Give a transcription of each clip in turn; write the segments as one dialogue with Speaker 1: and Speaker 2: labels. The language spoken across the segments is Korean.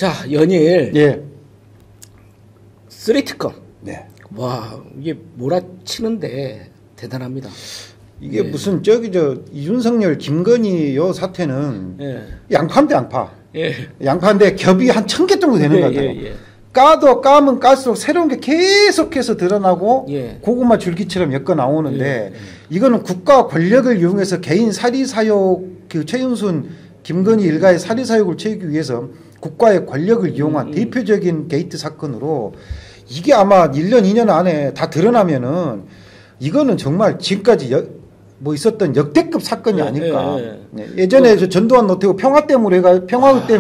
Speaker 1: 자, 연일
Speaker 2: 예.
Speaker 1: 쓰리특검.
Speaker 2: 네.
Speaker 1: 와, 이게 몰아치는데 대단합니다.
Speaker 2: 이게
Speaker 1: 예.
Speaker 2: 무슨 이준석열, 김건희 요 사태는
Speaker 1: 예.
Speaker 2: 양파인데 양파.
Speaker 1: 예.
Speaker 2: 양파인데 겹이 한 1000개 정도 되는
Speaker 1: 예,
Speaker 2: 것 같아요.
Speaker 1: 예, 예.
Speaker 2: 까면 깔수록 새로운 게 계속해서 드러나고
Speaker 1: 예.
Speaker 2: 고구마 줄기처럼 엮어 나오는데
Speaker 1: 예, 예. 이거는
Speaker 2: 국가 권력을 이용해서 개인 사리사욕 그 최윤순, 김건희 일가의 사리사욕을 채우기 위해서 국가의 권력을 이용한 대표적인 게이트 사건으로 이게 아마 1년, 2년 안에 다 드러나면은 이거는 정말 지금까지 있었던 역대급 사건이 아닐까. 예전에 저 전두환 노태우 평화 때문에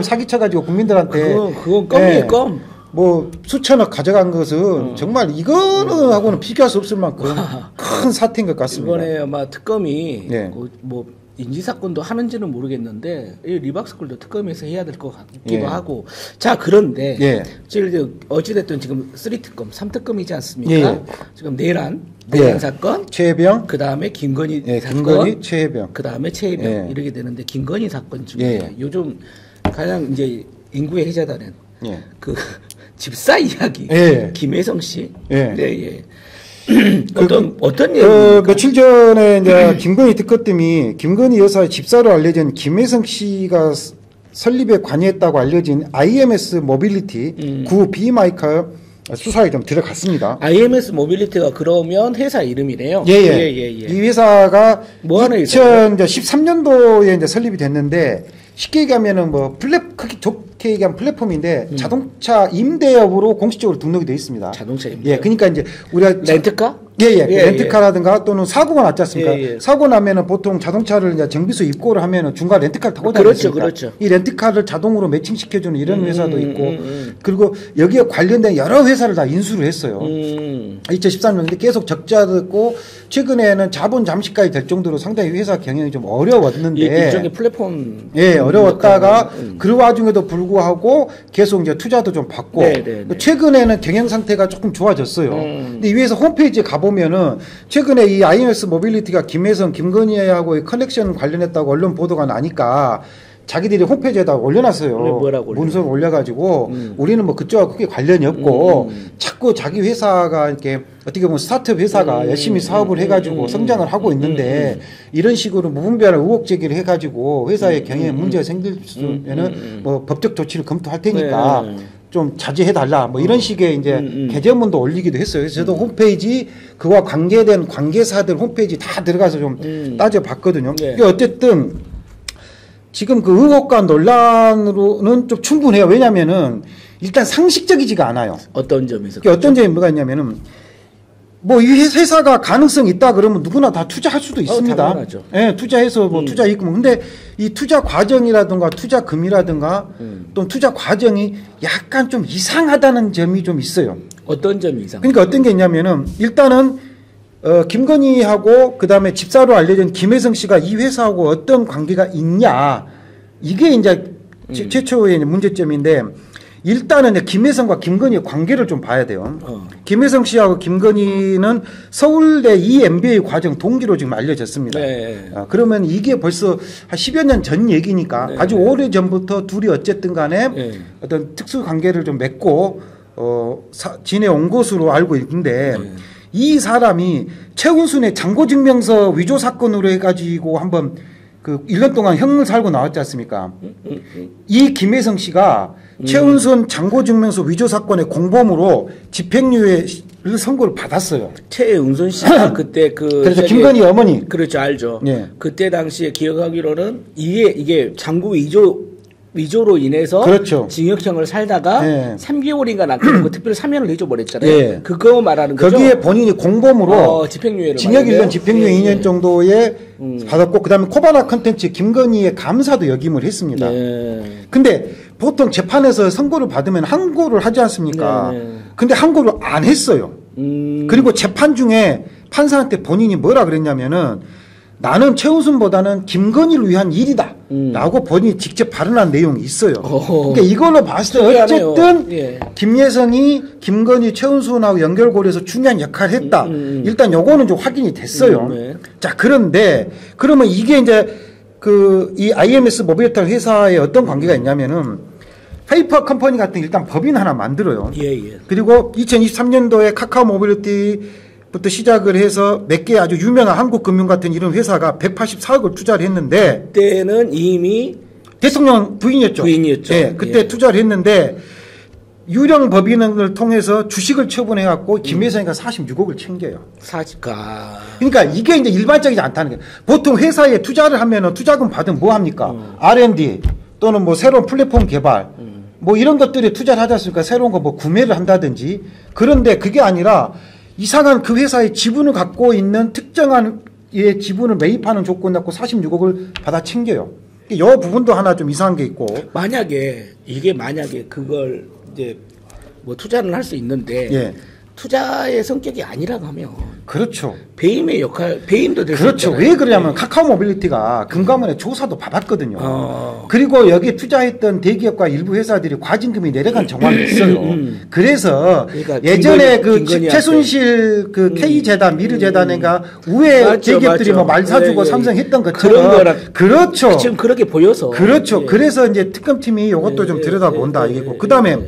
Speaker 2: 사기쳐가지고 국민들한테
Speaker 1: 그건 껌이에요, 껌.
Speaker 2: 수천억 가져간 것은 정말 이거는 하고는 비교할 수 없을 만큼 큰 사태인 것 같습니다.
Speaker 1: 이번에 아마 특검이 인지사건도 하는지는 모르겠는데 리박스쿨도 특검에서 해야 될 것 같기도 하고. 자, 그런데 어찌됐든 지금 3특검, 3특검이지 않습니까? 지금 내란 사건,
Speaker 2: 최혜병,
Speaker 1: 그 다음에 김건희 사건,
Speaker 2: 김건희, 최혜병,
Speaker 1: 그 다음에 최혜병 이렇게 되는데 김건희 사건 중에 요즘 가장 이제 인구의 해자다는 그 집사 이야기 김혜성 씨, 어떤 얘기입니까?
Speaker 2: 며칠 전에 이제 김건희 특검팀이 김건희 여사의 집사로 알려진 김혜성 씨가 설립에 관여했다고 알려진 IMS 모빌리티 구 비마이커 수사에 좀 들어갔습니다.
Speaker 1: IMS 모빌리티가 그러면 회사 이름이래요.
Speaker 2: 이 회사가
Speaker 1: 뭐 하는 회사예요?
Speaker 2: 2013년도에 이제 설립이 됐는데 쉽게 얘기하면은 크게 좋게 얘기하면 플랫폼인데 자동차 임대업으로 공식적으로 등록이 되어 있습니다.
Speaker 1: 자동차 임대.
Speaker 2: 그러니까 이제 우리가
Speaker 1: 렌트카?
Speaker 2: 렌트카라든가 또는 사고가 났지 않습니까? 사고 나면은 보통 자동차를 이제 정비소 입고를 하면은 중간 렌트카를 타고 다니죠.
Speaker 1: 그렇죠.
Speaker 2: 이 렌트카를 자동으로 매칭시켜주는 이런 회사도 있고, 그리고 여기에 관련된 여러 회사를 다 인수를 했어요. 2013년인데 계속 적자였고, 최근에는 자본 잠식까지 될 정도로 상당히 회사 경영이 좀 어려웠는데,
Speaker 1: 일종의 플랫폼.
Speaker 2: 어려웠다가 그 와중에도 불구하고 계속 이제 투자도 좀 받고, 최근에는 경영 상태가 조금 좋아졌어요. 근데 이 회사 홈페이지에 가보면은 최근에 이 IMS 모빌리티가 김혜성, 김건희하고의 커넥션 관련했다고 언론 보도가 나니까 자기들이 홈페이지에다 올려놨어요.
Speaker 1: 뭐라고
Speaker 2: 문서를 올려가지고 우리는 그쪽하고 크게 관련이 없고 자꾸 자기 회사가 이렇게 어떻게 보면 스타트업 회사가 열심히 사업을 해가지고 성장을 하고 있는데 이런 식으로 무분별한 의혹 제기를 해가지고 회사의 경영에 문제가 생길 수 있으면은 법적 조치를 검토할 테니까 좀 자제해달라 이런 식의 이제 개정문도 올리기도 했어요. 그래서 저도 홈페이지 그와 관계된 관계사들 홈페이지 다 들어가서 좀 따져봤거든요. 어쨌든 지금 그 의혹과 논란으로는 좀 충분해요. 왜냐면은 일단 상식적이지가 않아요.
Speaker 1: 어떤 점에서?
Speaker 2: 어떤 점이 뭐가 있냐면은 이 회사가 가능성이 있다 그러면 누구나 다 투자할 수도 있습니다.
Speaker 1: 당연하죠.
Speaker 2: 투자해서 투자 있고 근데 이 투자 과정이라든가 투자금이라든가 또는 투자 과정이 약간 좀 이상하다는 점이 좀 있어요.
Speaker 1: 어떤 점이 이상?
Speaker 2: 그러니까 어떤 게 있냐면은 일단은 김건희하고 그다음에 집사로 알려진 김혜성 씨가 이 회사하고 어떤 관계가 있냐 이게 이제 최초의 문제점인데 일단은 김혜성과 김건희의 관계를 좀 봐야 돼요. 김혜성 씨하고 김건희는 서울대 EMBA 과정 동기로 지금 알려졌습니다. 그러면 이게 벌써 한 10여 년 전 얘기니까 아주 오래 전부터 둘이 어쨌든 간에 어떤 특수 관계를 좀 맺고 지내온 것으로 알고 있는데 이 사람이 최은순의 잔고증명서 위조 사건으로 해가지고 한번 1년 동안 형을 살고 나왔지 않습니까? 이 김혜성 씨가 최은순 잔고증명서 위조 사건의 공범으로 집행유예 선고를 받았어요.
Speaker 1: 최은순 씨가 그때
Speaker 2: 그래서 김건희 어머니.
Speaker 1: 그렇죠, 알죠. 그때 당시에 기억하기로는 이게 잔고 위조로 인해서 징역형을 살다가 3개월인가 남겨놓고 특별히 사면을 해줘버렸잖아요. 그거 말하는 거죠.
Speaker 2: 거기에 본인이 공범으로
Speaker 1: 집행유예를
Speaker 2: 징역 1년, 집행유예 2년 정도에 받았고 그다음에 코바나 컨텐츠 김건희의 감사도 역임을 했습니다. 근데 보통 재판에서 선고를 받으면 항고를 하지 않습니까? 근데 항고를 안 했어요. 그리고 재판 중에 판사한테 본인이 뭐라 그랬냐면은 나는 최은순보다는 김건희를 위한 일이다 라고 본인이 직접 발언한 내용이 있어요. 그러니까 이걸로 봤을 때 어쨌든 김혜성이 김건희 최은순하고 연결고리에서 중요한 역할을 했다. 일단 요거는 좀 확인이 됐어요. 자, 그런데 그러면 이게 이제 이 IMS 모빌리티 회사에 어떤 관계가 있냐면은 페이퍼 컴퍼니 같은 일단 법인 하나 만들어요.
Speaker 1: 예, 예.
Speaker 2: 그리고 2023년도에 카카오 모빌리티부터 시작을 해서 몇 개 아주 유명한 한국금융 같은 이런 회사가 184억을 투자를 했는데
Speaker 1: 그때는 이미
Speaker 2: 대통령 부인이었죠.
Speaker 1: 부인이었죠.
Speaker 2: 예, 그때
Speaker 1: 예.
Speaker 2: 투자를 했는데 유령 법인을 통해서 주식을 처분해갖고 김혜성이가 46억을 챙겨요. 그러니까 이게 이제 일반적이지 않다는 거예요. 보통 회사에 투자를 하면은 투자금 받으면 뭐 합니까? R&D 또는 뭐 새로운 플랫폼 개발 뭐 이런 것들에 투자를 하지 않습니까? 새로운 거 뭐 구매를 한다든지. 그런데 그게 아니라 이상한 그 회사의 지분을 갖고 있는 특정한 예 지분을 매입하는 조건 갖고 46억을 받아 챙겨요. 이 부분도 하나 좀 이상한 게 있고.
Speaker 1: 만약에 그걸 이제 뭐 투자를 할 수 있는데 예. 투자의 성격이 아니라고 하면
Speaker 2: 그렇죠.
Speaker 1: 배임의 역할, 배임도 될 수
Speaker 2: 그렇죠.
Speaker 1: 있잖아요.
Speaker 2: 왜 그러냐면 카카오 모빌리티가 금감원에 조사도 받았거든요. 그리고 여기 투자했던 대기업과 일부 회사들이 과징금이 내려간 정황이 있어요. 그래서 그러니까 예전에 그 최순실 그 K재단, 미르재단인가 우회 맞죠, 대기업들이 뭐 말 사주고 삼성 했던 것처럼 그런 그렇죠.
Speaker 1: 지금 그렇게 보여서
Speaker 2: 그렇죠. 예. 그래서 이제 특검팀이 이것도 좀 들여다본다 이게고 그다음에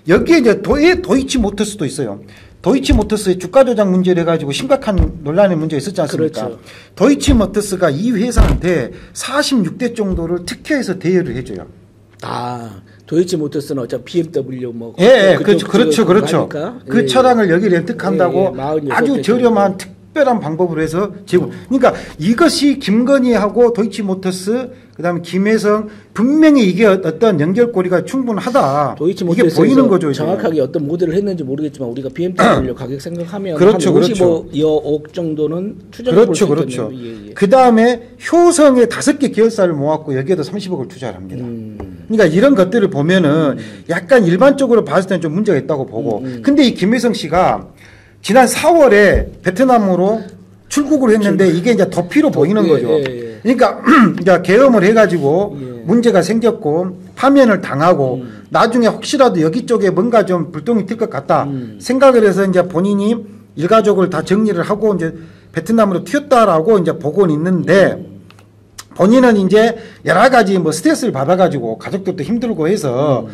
Speaker 2: 여기에 이제 도이치모터스도 있어요. 도이치모터스의 주가 조작 문제를 해가지고 심각한 논란의 문제가 있었지 않습니까? 그렇죠. 도이치모터스가 이 회사한테 46대 정도를 특혜해서 대여를 해줘요.
Speaker 1: 아, 도이치모터스는 어차피 BMW 뭐.
Speaker 2: 예, 그렇죠. 그 예, 차량을 여기 렌트한다고 아주 저렴한 특별한 방법으로 해서 제공. 그러니까 이것이 김건희하고 도이치모터스 그다음에 김혜성 분명히 이게 어떤 연결고리가 충분하다. 이게 보이는 거죠.
Speaker 1: 정확하게 어떤 모델을 했는지 모르겠지만 우리가 BMW 가격 생각하면 그렇죠, 한 55억 정도는 추정해 볼 수 있겠네요. 예, 예.
Speaker 2: 그다음에 효성의 5개 계열사를 모았고 여기에도 30억을 투자를 합니다. 그러니까 이런 것들을 보면은 약간 일반적으로 봤을 때는 좀 문제가 있다고 보고. 근데 이 김혜성 씨가 지난 4월에 베트남으로 출국을 했는데 이게 이제 덮이로 보이는 거죠. 그러니까 이제 계엄을 해가지고 문제가 생겼고 파면을 당하고 나중에 혹시라도 여기 쪽에 뭔가 좀 불똥이 튈 것 같다 생각을 해서 이제 본인이 일가족을 다 정리를 하고 이제 베트남으로 튀었다라고 이제 보고는 있는데 본인은 이제 여러 가지 뭐 스트레스를 받아가지고 가족들도 힘들고 해서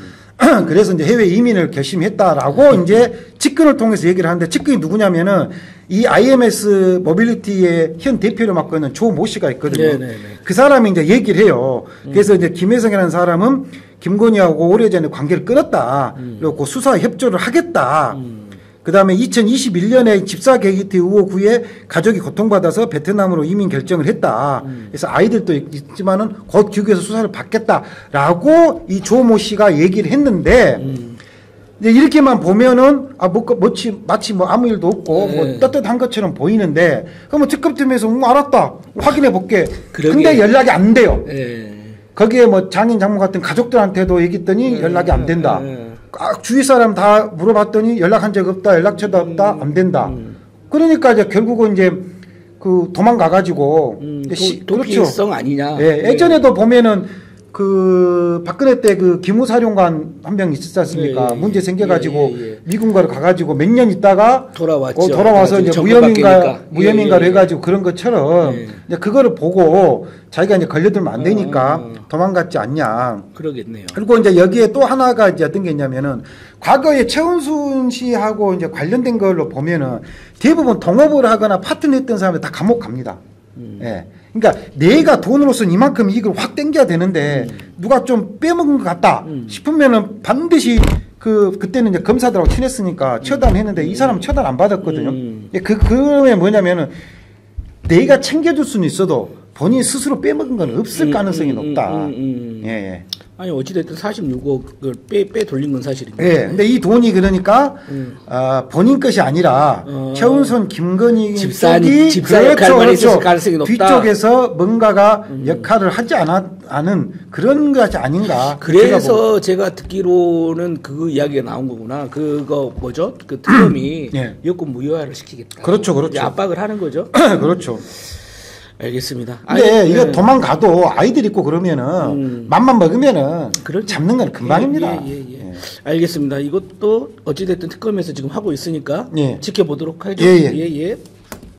Speaker 2: 그래서 이제 해외 이민을 결심했다라고 이제 측근을 통해서 얘기를 하는데 측근이 누구냐면은 이 IMS 모빌리티의 현 대표를 맡고 있는 조 모 씨가 있거든요. 네네네. 그 사람이 이제 얘기를 해요. 그래서 이제 김혜성이라는 사람은 김건희하고 오래전에 관계를 끊었다. 그리고 수사 협조를 하겠다. 그 다음에 2021년에 집사 계기트 의혹 후에 가족이 고통받아서 베트남으로 이민 결정을 했다. 그래서 아이들도 있지만은 곧 귀국해서 수사를 받겠다라고 이 조모 씨가 얘기를 했는데 이제 이렇게만 보면은 마치 뭐 아무 일도 없고 뭐 떳떳한 것처럼 보이는데 그러면 특검팀에서 알았다 확인해 볼게. 근데 연락이 안 돼요. 거기에 뭐 장인 장모 같은 가족들한테도 얘기했더니 연락이 안 된다. 주위 사람 다 물어봤더니 연락한 적 없다, 연락처도 없다, 안 된다. 그러니까 이제 결국은 이제 그 도망가가지고
Speaker 1: 도피성 그렇죠. 아니냐.
Speaker 2: 예, 예전에도 보면은 그 박근혜 때 그 기무사령관 한 명 있었지 않습니까? 문제 생겨가지고 미군가로 가가지고 몇 년 있다가 돌아와서 이제 무혐의인가로 해가지고 그런 것처럼 이제 그거를 보고 자기가 이제 걸려들면 안 되니까 도망갔지 않냐.
Speaker 1: 그러겠네요.
Speaker 2: 그리고 이제 여기에 또 하나가 이제 어떤 게 있냐면은 과거에 최은순 씨하고 이제 관련된 걸로 보면은 대부분 동업을 하거나 파트너했던 사람들 다 감옥 갑니다. 예. 그러니까 내가 돈으로서는 이만큼 이익을 확 땡겨야 되는데 누가 좀 빼먹은 것 같다 싶으면은 반드시 그때는 이제 검사들하고 친했으니까 처단했는데 이 사람은 처단 안 받았거든요. 그게 뭐냐면은 내가 챙겨줄 수는 있어도 본인 스스로 빼먹은 건 없을 가능성이 높다. 예.
Speaker 1: 아니 어찌됐든 46억을 빼 돌린 건 사실입니다.
Speaker 2: 예. 근데 이 돈이 그러니까 본인 것이 아니라 최은순, 김건희
Speaker 1: 집사 역할만 있었을 가능성이 높다.
Speaker 2: 뒤쪽에서 뭔가가 역할을 하지 않은 그런 것이 아닌가.
Speaker 1: 그래서 제가 듣기로는 그 이야기가 나온 거구나. 그거 뭐죠? 그 특검이 여권 무효화를 시키겠다.
Speaker 2: 그렇죠.
Speaker 1: 압박을 하는 거죠.
Speaker 2: 그렇죠.
Speaker 1: 알겠습니다.
Speaker 2: 근데 이거 도망가도 아이들 있고 그러면은 맘만 먹으면은 잡는 건 금방입니다.
Speaker 1: 알겠습니다. 이것도 어찌됐든 특검에서 지금 하고 있으니까 지켜보도록 하죠.
Speaker 2: 예.